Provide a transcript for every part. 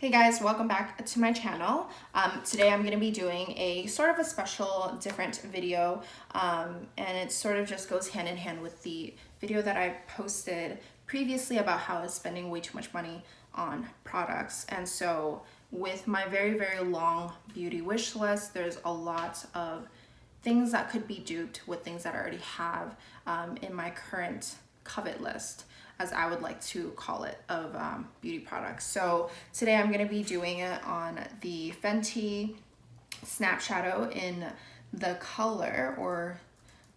Hey guys, welcome back to my channel. Today I'm going to be doing a sort of a special different video and it sort of just goes hand in hand with the video that I posted previously about how I was spending way too much money on products. And so with my very long beauty wish list, there's a lot of things that could be duped with things that I already have in my current Covet list, as I would like to call it, of beauty products. So today I'm going to be doing it on the Fenty Snap Shadow in the color, or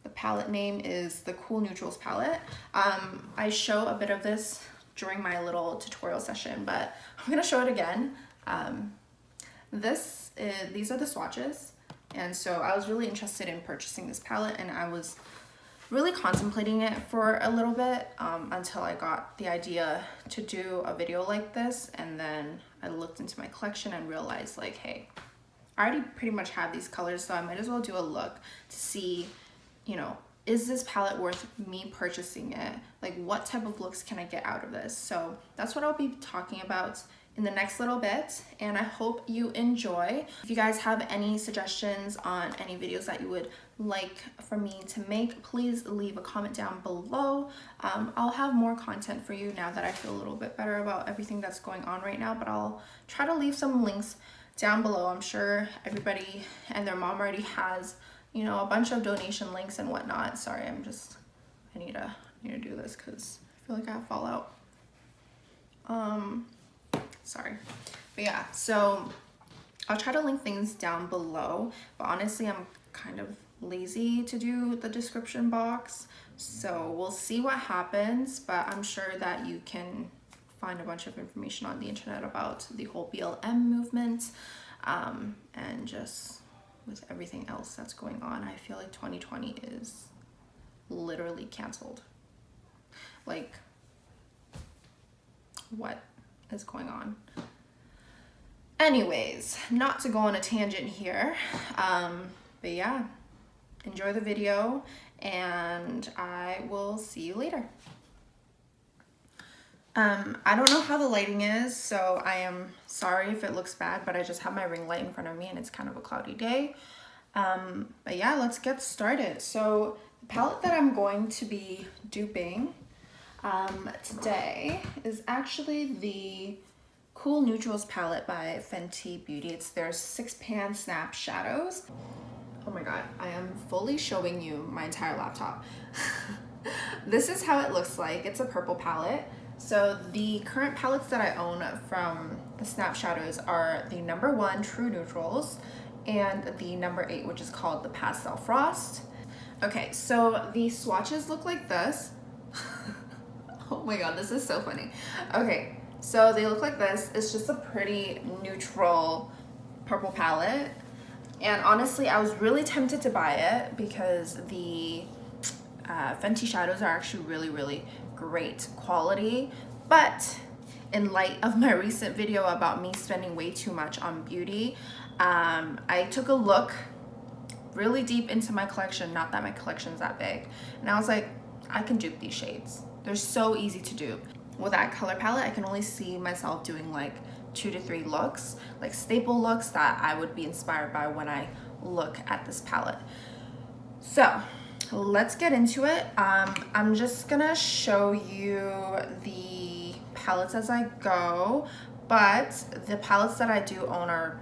the palette name is the Cool Neutrals palette. I show a bit of this during my little tutorial session, but I'm going to show it again. These are the swatches, and so I was really interested in purchasing this palette, and I was really contemplating it for a little bit until I got the idea to do a video like this. And then I looked into my collection and realized, like, hey, I already pretty much have these colors, so I might as well do a look to see, you know, is this palette worth me purchasing it? Like, what type of looks can I get out of this? So that's what I'll be talking about in the next little bit, and I hope you enjoy. If you guys have any suggestions on any videos that you would like for me to make, please leave a comment down below. I'll have more content for you now that I feel a little bit better about everything that's going on right now, but I'll try to leave some links down below. I'm sure everybody and their mom already has, you know, a bunch of donation links and whatnot. Sorry, I need to do this because I feel like I have fallout. Sorry, but yeah, so I'll try to link things down below, but honestly I'm kind of lazy to do the description box, so we'll see what happens. But I'm sure that you can find a bunch of information on the internet about the whole BLM movement, and just with everything else that's going on. I feel like 2020 is literally canceled. Like, what is going on? Anyways, not to go on a tangent here, but yeah, enjoy the video and I will see you later. I don't know how the lighting is, so I am sorry if it looks bad, but I just have my ring light in front of me and it's kind of a cloudy day. But yeah, let's get started. So the palette that I'm going to be duping today is actually the Cool Neutrals palette by Fenty Beauty. It's their 6-pan snap shadows. Oh my god, I am fully showing you my entire laptop. This is how it looks like. It's a purple palette. So the current palettes that I own from the Snap Shadows are the number 1 True Neutrals and the number 8, which is called the Pastel Frost. Okay, so the swatches look like this. Oh my god, this is so funny. Okay, so they look like this. It's just a pretty neutral purple palette. And honestly, I was really tempted to buy it because the Fenty shadows are actually really great quality. But in light of my recent video about me spending way too much on beauty, I took a look really deep into my collection. Not that my collection's that big. And I was like, I can dupe these shades. They're so easy to dupe. With that color palette, I can only see myself doing like 2 to 3 looks, like staple looks that I would be inspired by when I look at this palette. So let's get into it. I'm just gonna show you the palettes as I go, but the palettes that I do own are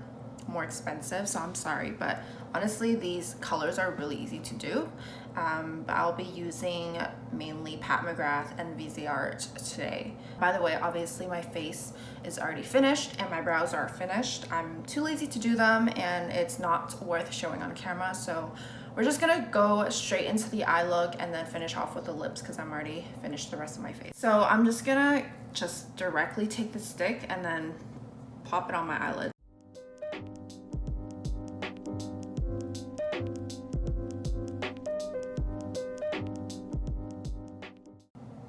more expensive, so I'm sorry, but honestly these colors are really easy to do. But I'll be using mainly Pat McGrath and IIHT today. By the way, obviously my face is already finished and my brows are finished. I'm too lazy to do them and it's not worth showing on camera, so we're just gonna go straight into the eye look and then finish off with the lips because I'm already finished the rest of my face. So I'm just gonna directly take the stick and then pop it on my eyelid.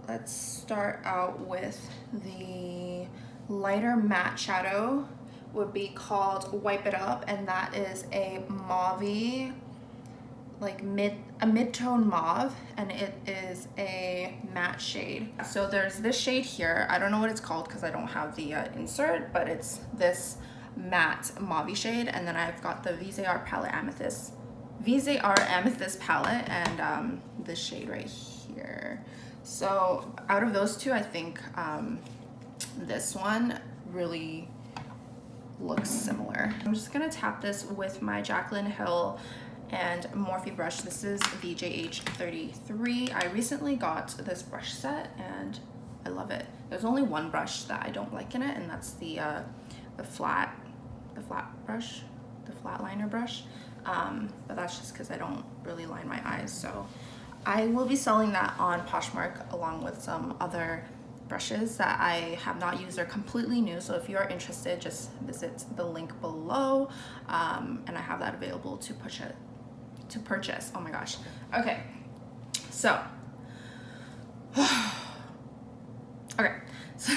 Let's start out with the lighter matte shadow, would be called Wipe It Up, and that is a mauve like mid-tone mauve, and it is a matte shade. So there's this shade here. I don't know what it's called because I don't have the insert, but it's this matte mauve shade. And then I've got the VZR Amethyst palette, and this shade right here. So out of those two, I think this one really looks similar. I'm just gonna tap this with my Jaclyn Hill and Morphe brush. This is the JH33. I recently got this brush set and I love it. There's only one brush that I don't like in it, and that's the flat brush, the flat liner brush. But that's just because I don't really line my eyes. So I will be selling that on Poshmark along with some other brushes that I have not used. They're completely new, so if you are interested, just visit the link below, and I have that available to purchase. Oh my gosh. Okay, so okay, so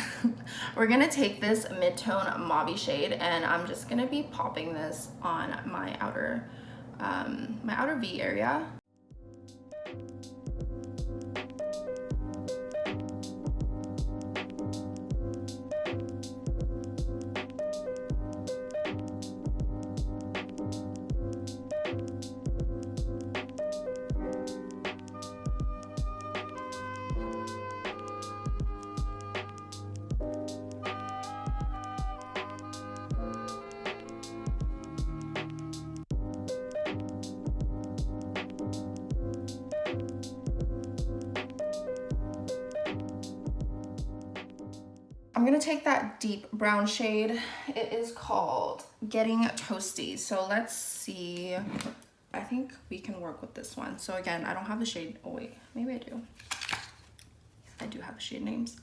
we're gonna take this mid-tone mauve shade, and I'm just gonna be popping this on my outer V area. I'm gonna take that deep brown shade. It is called Getting Toasty. So let's see. I think we can work with this one. So again, I don't have the shade. Oh wait, maybe I do. I do have the shade names.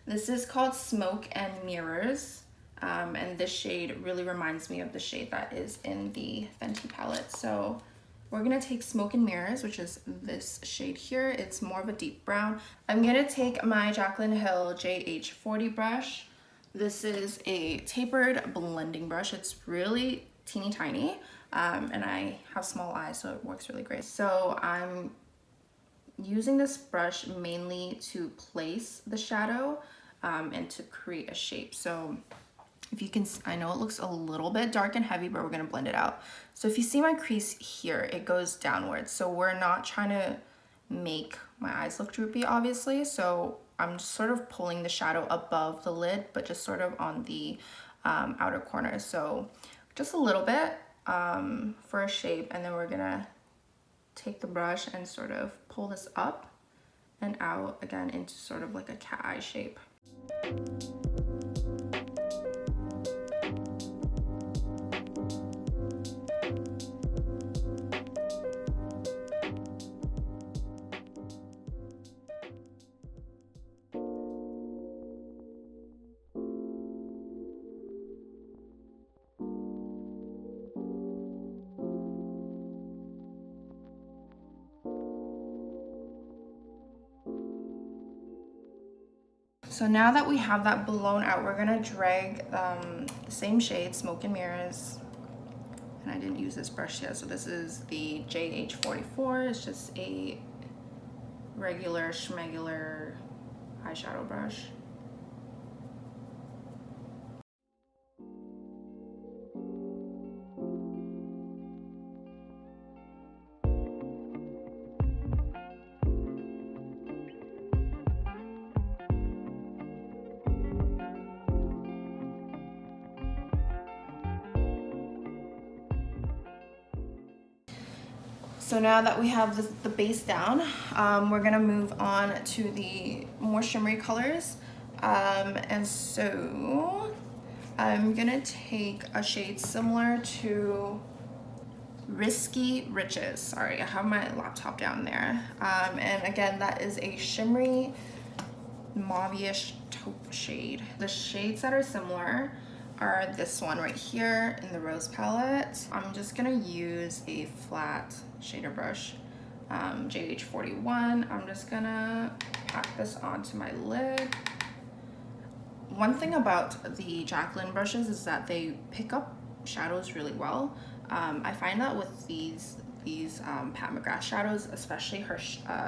This is called Smoke and Mirrors. And this shade really reminds me of the shade that is in the Fenty palette. So we're gonna take Smoke and Mirrors, which is this shade here. It's more of a deep brown. I'm gonna take my Jaclyn Hill JH40 brush. This is a tapered blending brush. It's really teeny tiny, and I have small eyes, so it works really great. So I'm using this brush mainly to place the shadow and to create a shape. So if you can, I know it looks a little bit dark and heavy, but we're gonna blend it out. So if you see my crease here, it goes downwards. So we're not trying to make my eyes look droopy, obviously. So I'm just sort of pulling the shadow above the lid, but just sort of on the outer corner. So just a little bit for a shape, and then we're gonna take the brush and sort of pull this up and out again into sort of like a cat eye shape. So now that we have that blown out, we're gonna drag the same shade, Smoke and Mirrors. And I didn't use this brush yet, so this is the JH44. It's just a regular schmegular eyeshadow brush. So now that we have the base down, we're gonna move on to the more shimmery colors. And so I'm gonna take a shade similar to Risky Riches. Sorry, I have my laptop down there. And again, that is a shimmery mauve-ish taupe shade. The shades that are similar are this one right here in the Rose palette. I'm just gonna use a flat shader brush, JH41. I'm just gonna pack this onto my lid. One thing about the Jaclyn brushes is that they pick up shadows really well. I find that with these these Pat McGrath shadows, especially her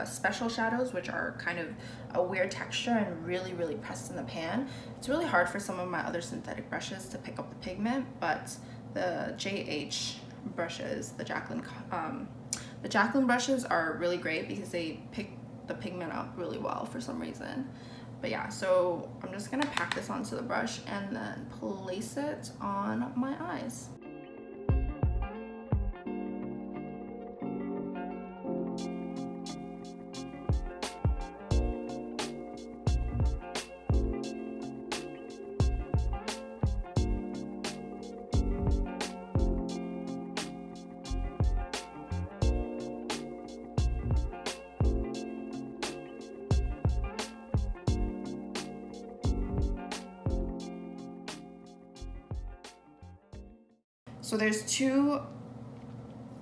special shadows, which are kind of a weird texture and really, really pressed in the pan. It's really hard for some of my other synthetic brushes to pick up the pigment, but the JH brushes, the Jacqueline brushes are really great because they pick the pigment up really well for some reason. But yeah, so I'm just gonna pack this onto the brush and then place it on my eyes. So there's two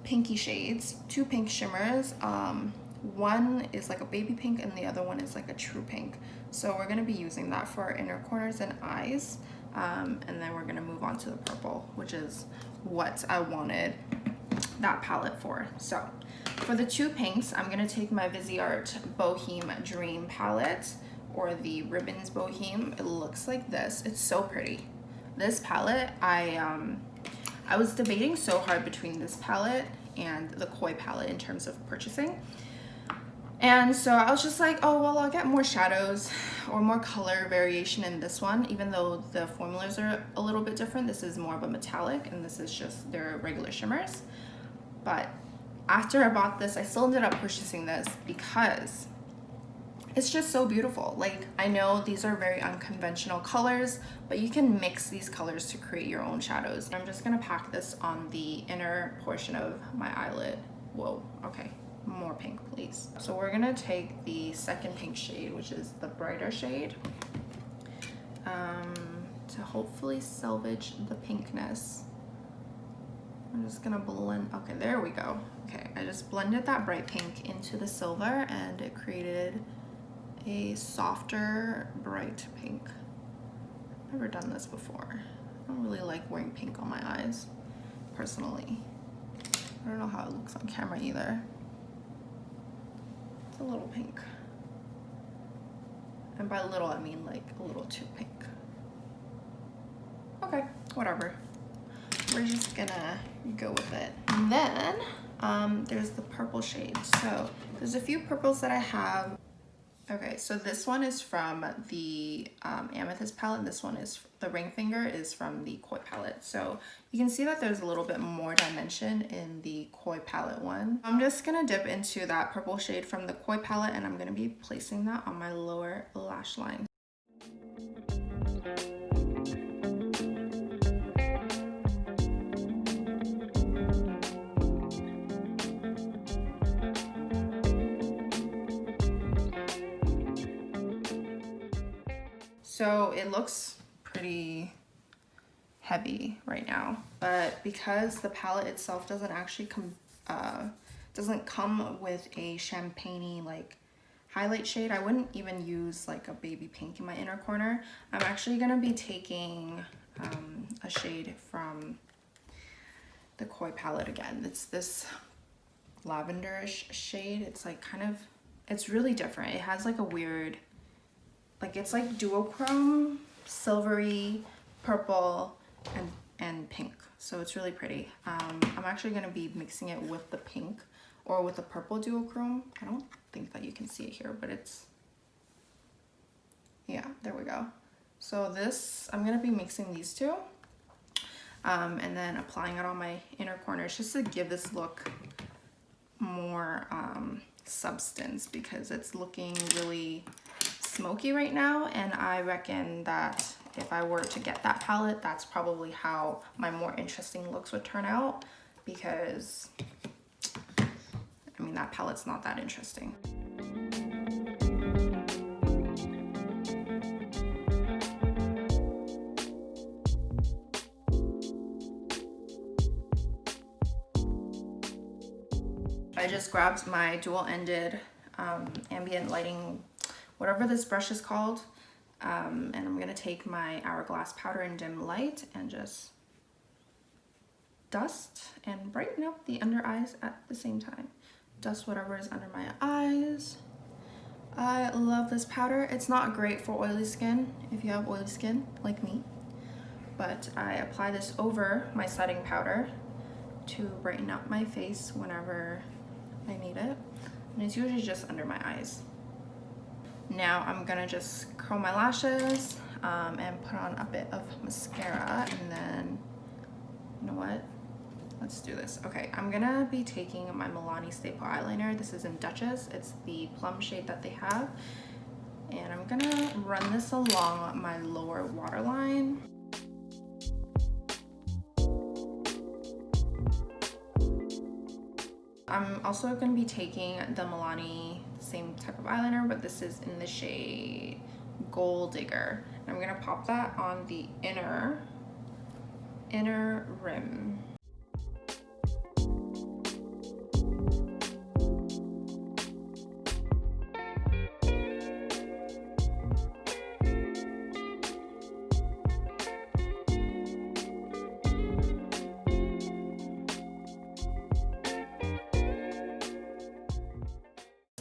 pinky shades, two pink shimmers. One is like a baby pink and the other one is like a true pink. So we're gonna be using that for our inner corners and eyes. And then we're gonna move on to the purple, which is what I wanted that palette for. So for the two pinks, I'm gonna take my Viseart Boheme Dream palette, or the Ribbons Boheme. It looks like this. It's so pretty. This palette, I was debating so hard between this palette and the Koi palette in terms of purchasing. And so I was just like, oh, well, I'll get more shadows or more color variation in this one, even though the formulas are a little bit different. This is more of a metallic and this is just their regular shimmers. But after I bought this, I still ended up purchasing this because it's just so beautiful. Like, I know these are very unconventional colors, but you can mix these colors to create your own shadows. I'm just gonna pack this on the inner portion of my eyelid. Whoa, okay, more pink, please. So we're gonna take the second pink shade, which is the brighter shade, to hopefully salvage the pinkness. I'm just gonna blend, okay, there we go. Okay, I just blended that bright pink into the silver and it created a softer bright pink. Never done this before. I don't really like wearing pink on my eyes personally. I don't know how it looks on camera either. It's a little pink, and by little I mean like a little too pink. Okay, whatever, we're just gonna go with it. And then there's the purple shade. So there's a few purples that I have. Okay, so this one is from the Amethyst palette. This one is, the Ring Finger is from the Koi palette. So you can see that there's a little bit more dimension in the Koi palette one. I'm just gonna dip into that purple shade from the Koi palette and I'm gonna be placing that on my lower lash line. So it looks pretty heavy right now, but because the palette itself doesn't actually come with a champagne-y like highlight shade, I wouldn't even use like a baby pink in my inner corner. I'm actually gonna be taking a shade from the Koi palette again. It's this lavenderish shade. It's like kind of, it's really different. It has like a weird, like it's like duochrome, silvery, purple, and pink. So it's really pretty. I'm actually gonna be mixing it with the pink or with the purple duochrome. I don't think that you can see it here, but it's, yeah, there we go. So this, I'm gonna be mixing these two and then applying it on my inner corners just to give this look more substance, because it's looking really smoky right now, and I reckon that if I were to get that palette, that's probably how my more interesting looks would turn out, because I mean that palette's not that interesting. I just grabbed my dual-ended ambient lighting, whatever this brush is called, and I'm gonna take my Hourglass powder in dim light and just dust and brighten up the under eyes at the same time. Dust whatever is under my eyes. I love this powder. It's not great for oily skin if you have oily skin like me, but I apply this over my setting powder to brighten up my face whenever I need it, and it's usually just under my eyes. Now I'm gonna just curl my lashes and put on a bit of mascara, and then, you know what? Let's do this. Okay, I'm gonna be taking my Milani Staple eyeliner. This is in Duchess. It's the plum shade that they have. And I'm gonna run this along my lower waterline. I'm also gonna be taking the Milani same type of eyeliner, but this is in the shade Gold Digger. I'm gonna pop that on the inner rim.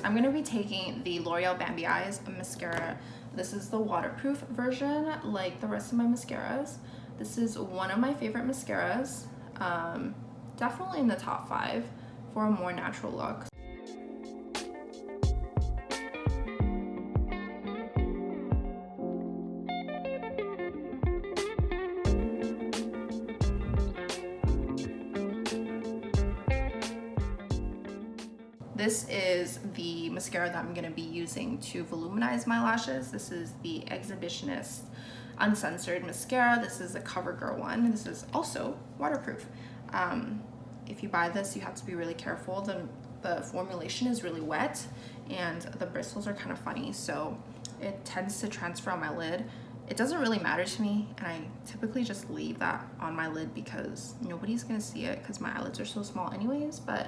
I'm gonna be taking the L'Oreal Bambi Eyes mascara. This is the waterproof version, like the rest of my mascaras. This is one of my favorite mascaras, definitely in the top 5 for a more natural look. This is the mascara that I'm going to be using to voluminize my lashes. This is the Exhibitionist Uncensored Mascara. This is the CoverGirl one. This is also waterproof. If you buy this, you have to be really careful. The formulation is really wet and the bristles are kind of funny, so it tends to transfer on my lid. It doesn't really matter to me, and I typically just leave that on my lid because nobody's going to see it because my eyelids are so small anyways, but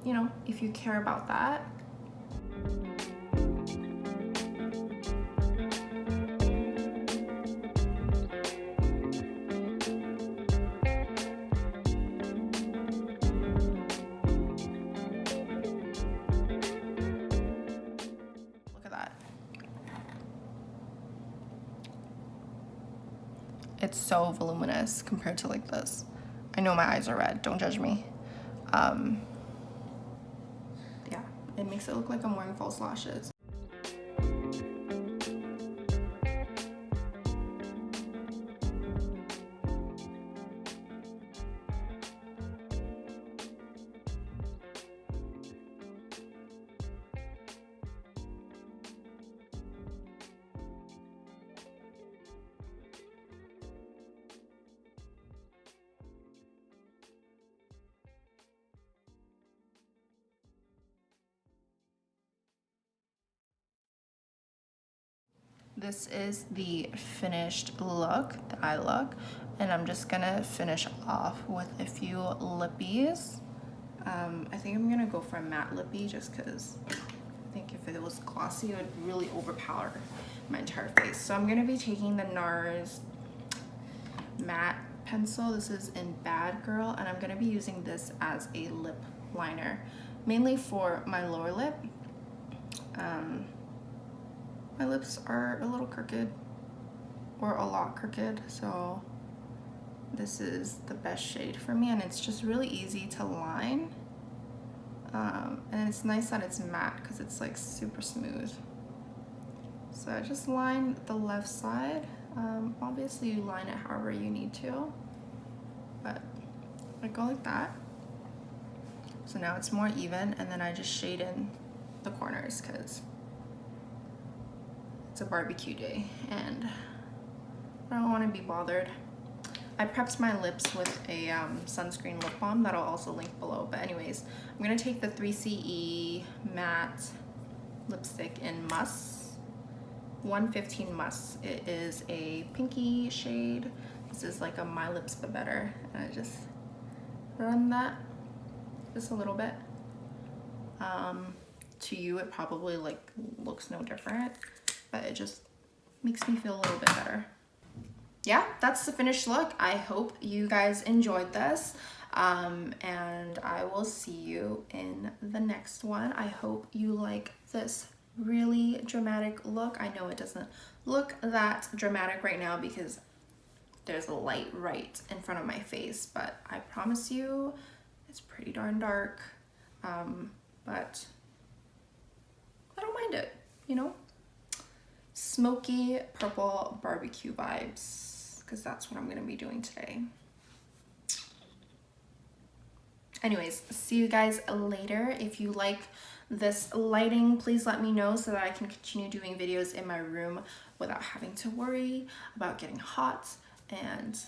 you know, if you care about that. Look at that. It's so voluminous compared to like this. I know my eyes are red, don't judge me. Yeah, it makes it look like I'm wearing false lashes. This is the finished look, the eye look, and I'm just gonna finish off with a few lippies. I think I'm gonna go for a matte lippy just because I think if it was glossy, it would really overpower my entire face. So I'm gonna be taking the NARS matte pencil. This is in Bad Girl, and I'm gonna be using this as a lip liner, mainly for my lower lip. My lips are a little crooked, or a lot crooked, so this is the best shade for me, and it's just really easy to line. And it's nice that it's matte because it's like super smooth. So I just line the left side. Obviously you line it however you need to, but I go like that. So now it's more even, and then I just shade in the corners because it's a barbecue day and I don't want to be bothered. I prepped my lips with a sunscreen lip balm that I'll also link below. But anyways, I'm going to take the 3CE matte lipstick in Muss, 115 Muss. It is a pinky shade. This is like a My Lips But Better. And I just run that just a little bit. To you, it probably like looks no different, but it just makes me feel a little bit better. yeah, that's the finished look. I hope you guys enjoyed this. And I will see you in the next one. I hope you like this really dramatic look. I know it doesn't look that dramatic right now because there's a light right in front of my face, but I promise you it's pretty darn dark. But I don't mind it, you know? Smoky purple barbecue vibes, because that's what I'm gonna be doing today. Anyways, see you guys later. If you like this lighting, please let me know so that I can continue doing videos in my room without having to worry about getting hot and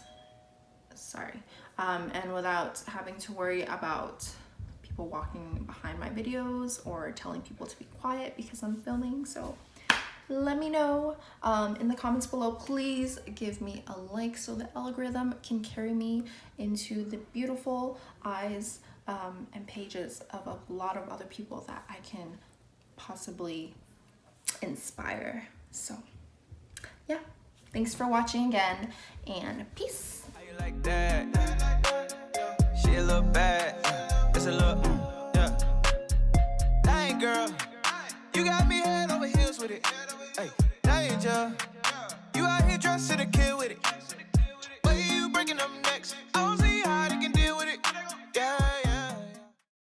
and without having to worry about people walking behind my videos or telling people to be quiet because I'm filming. So let me know in the comments below. Please give me a like so the algorithm can carry me into the beautiful eyes and pages of a lot of other people that I can possibly inspire. So yeah, thanks for watching again, and peace. How you like that? She a little bad.